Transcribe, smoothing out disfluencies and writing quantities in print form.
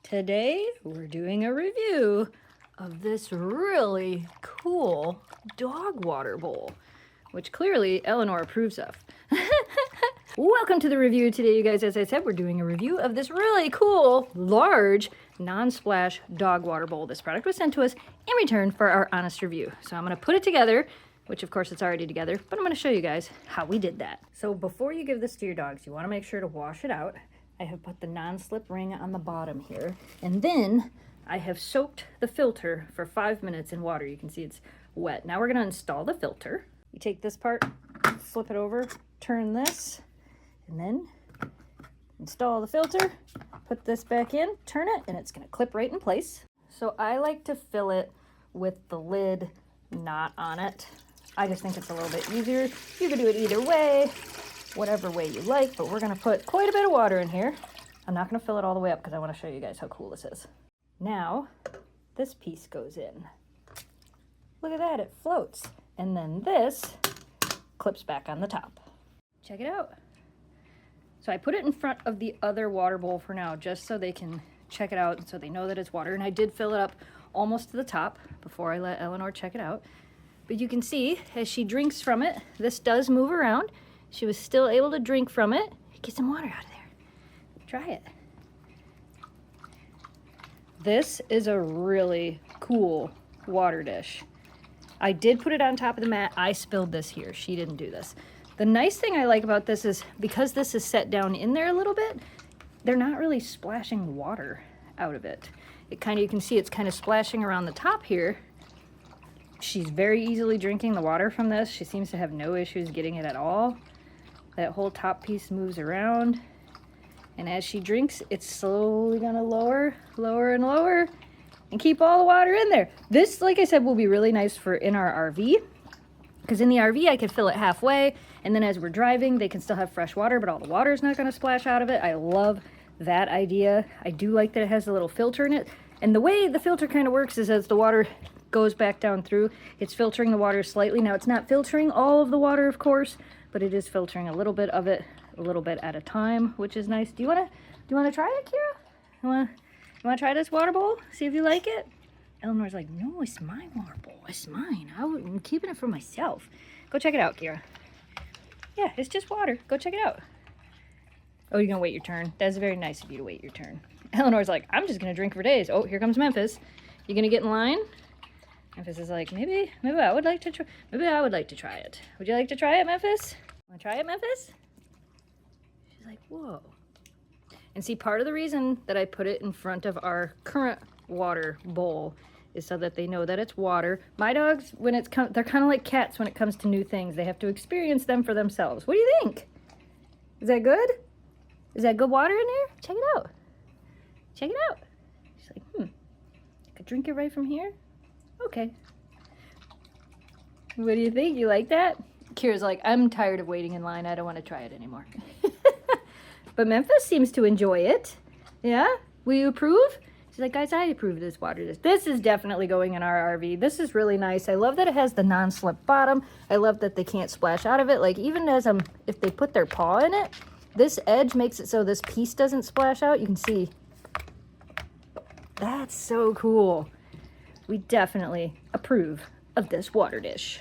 Today we're doing a review of this really cool dog water bowl, which clearly Eleanor approves of. Welcome to the review today, you guys. As I said, we're doing a review of this really cool, large, non-splash dog water bowl. This product was sent to us in return for our honest review. So I'm going to put it together, which of course it's already together, but I'm going to show you guys how we did that. So before you give this to your dogs, you want to make sure to wash it out. I have put the non-slip ring on the bottom here, and then I have soaked the filter for 5 minutes in water. You can see it's wet. Now we're going to install the filter. You take this part, flip it over, turn this, and then install the filter, put this back in, turn it, and it's going to clip right in place. So I like to fill it with the lid not on it. I just think it's a little bit easier. You could do it either way, whatever way you like, but we're going to put quite a bit of water in here. I'm not going to fill it all the way up because I want to show you guys how cool this is. Now, this piece goes in. Look at that, it floats. And then this clips back on the top. Check it out. So I put it in front of the other water bowl for now, just so they can check it out and so they know that it's water. And I did fill it up almost to the top before I let Eleanor check it out. But you can see, as she drinks from it, this does move around. She was still able to drink from it. Get some water out of there. Try it. This is a really cool water dish. I did put it on top of the mat. I spilled this here. She didn't do this. The nice thing I like about this is because this is set down in there a little bit, they're not really splashing water out of it. It kind of, you can see it's kind of splashing around the top here. She's very easily drinking the water from this. She seems to have no issues getting it at all. That whole top piece moves around. And as she drinks, it's slowly gonna lower, lower and lower and keep all the water in there. This, like I said, will be really nice for in our RV. Because in the RV, I can fill it halfway. And then as we're driving, they can still have fresh water, but all the water is not gonna splash out of it. I love that idea. I do like that it has a little filter in it. And the way the filter kind of works is as the water goes back down through, it's filtering the water slightly. Now it's not filtering all of the water, of course, but it is filtering a little bit of it, a little bit at a time, which is nice. Do you wanna try it, Kira? You wanna try this water bowl? See if you like it? Eleanor's like, no, it's my water bowl. It's mine. I'm keeping it for myself. Go check it out, Kira. Yeah, it's just water. Go check it out. Oh, you're gonna wait your turn. That's very nice of you to wait your turn. Eleanor's like, I'm just gonna drink for days. Oh, here comes Memphis. You gonna get in line? Memphis is like, maybe I would like to try. Maybe I would like to try it. Would you like to try it, Memphis? Want to try it, Memphis? She's like, whoa. And see, part of the reason that I put it in front of our current water bowl is so that they know that it's water. My dogs, when they're kind of like cats when it comes to new things. They have to experience them for themselves. What do you think? Is that good? Is that good water in there? Check it out. Check it out. She's like, I could drink it right from here. Okay. What do you think? You like that? Kira's like, I'm tired of waiting in line. I don't want to try it anymore. But Memphis seems to enjoy it. Yeah? Will you approve? She's like, guys, I approve of this water dish. This is definitely going in our RV. This is really nice. I love that it has the non-slip bottom. I love that they can't splash out of it. Like, even as if they put their paw in it, this edge makes it so this piece doesn't splash out. You can see. That's so cool. We definitely approve of this water dish.